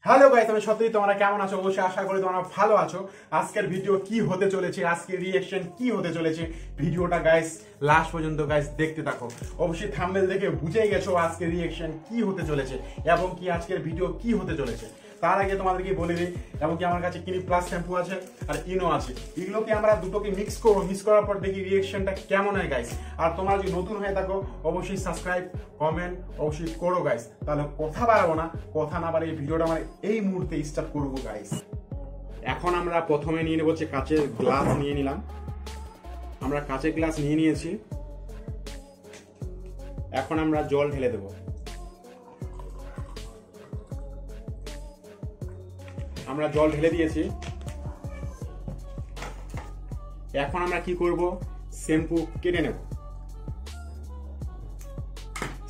Hello guys, আমি সত্যি তোমরা কেমন আছো? অবশ্যই আশা করি তোমরা ভালো আছো। আজকের ভিডিও কি হতে চলেছে, আজকের রিঅ্যাকশন কি হতে চলেছে, ভিডিওটা গাইস লাস্ট পর্যন্ত গাইস দেখতে থাকো। অবশ্যই থাম্বনেল দেখে বুঝেই গেছো আজকের রিঅ্যাকশন কি হতে চলেছে এবং কি আজকের ভিডিও কি হতে চলেছে। তার আগে তোমাদেরকে বলে দিই, এবং কি আমার কাছে ক্লিনিক প্লাস শ্যাম্পু আছে আর ইনো আছে। এগুলোকে আমরা দুটোকে মিক্স করবো, মিক্স করার পর দেখি রিঅ্যাকশনটা কেমন হয় গাইস। আর তোমরা যদি নতুন হয়ে থাকো অবশ্যই সাবস্ক্রাইব কমেন্ট অবশ্যই করো গাইস। তাহলে কথা বাড়াবো না, কথা না বাড়িয়ে ভিডিওটা আমরা এই মুহূর্তে স্টার্ট করবো গাইস। এখন আমরা প্রথমে নিয়ে নেবো কাচের গ্লাস নিয়ে নিলাম। আমরা কাচের গ্লাস নিয়ে নিয়েছি। এখন আমরা জল ঢেলে দেবো। আমরা জল ঢেলে দিয়েছি। এখন আমরা কি করব, শ্যাম্পু কেটে নেব।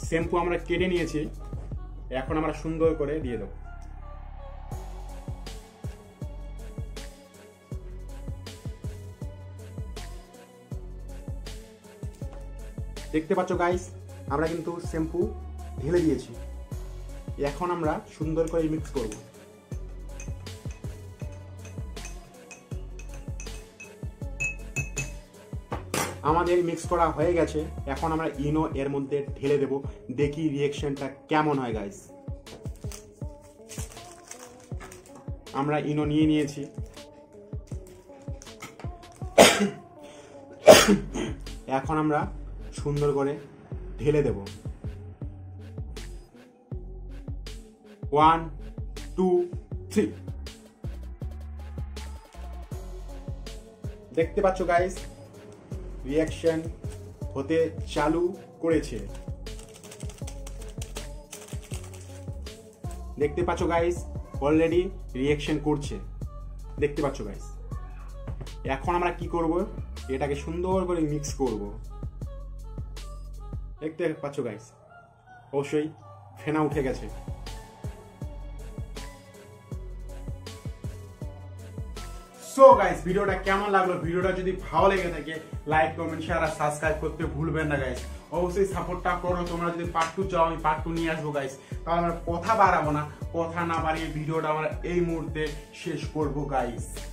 শ্যাম্পু আমরা কেটে নিয়েছি। এখন আমরা সুন্দর করে দিয়ে দেব। দেখতে পাচ্ছ গাইস, আমরা কিন্তু শ্যাম্পু ঢেলে দিয়েছি। এখন আমরা সুন্দর করে মিক্স করব। আমাদের মিক্স করা হয়ে গেছে। এখন আমরা ইনো এর মধ্যে ঢেলে দেব, দেখি রিঅ্যাকশনটা কেমন হয় গাইস। আমরা ইনো নিয়ে নিয়েছি। এখন আমরা সুন্দর করে ঢেলে দেব। 1 2 3। দেখতে পাচ্ছ গাইস, রিঅ্যাকশন হতে চালু করেছে। দেখতে পাচ্ছ গাইস, অলরেডি রিঅ্যাকশন করছে। দেখতে পাচ্ছ গাইস, এখন আমরা কি করব, এটাকে সুন্দর করে মিক্স করব। দেখতে পাচ্ছ গাইস, অবশ্যই ফেনা উঠে গেছে। সো গাইস, ভিডিওটা কেমন লাগলো? ভিডিওটা যদি ভালো লেগে থাকে লাইক কমেন্ট শেয়ার আর সাবস্ক্রাইব করতে ভুলবেন না গাইস। অবশ্যই সাপোর্টটা করো। তোমরা যদি পার্ট 2 চাও আমি পার্ট 2 নিয়ে আসবো গাইস। তাহলে আমরা কথা বাড়াবো না, কথা না বাড়িয়ে ভিডিওটা আমরা এই মুহূর্তে শেষ করবো গাইস।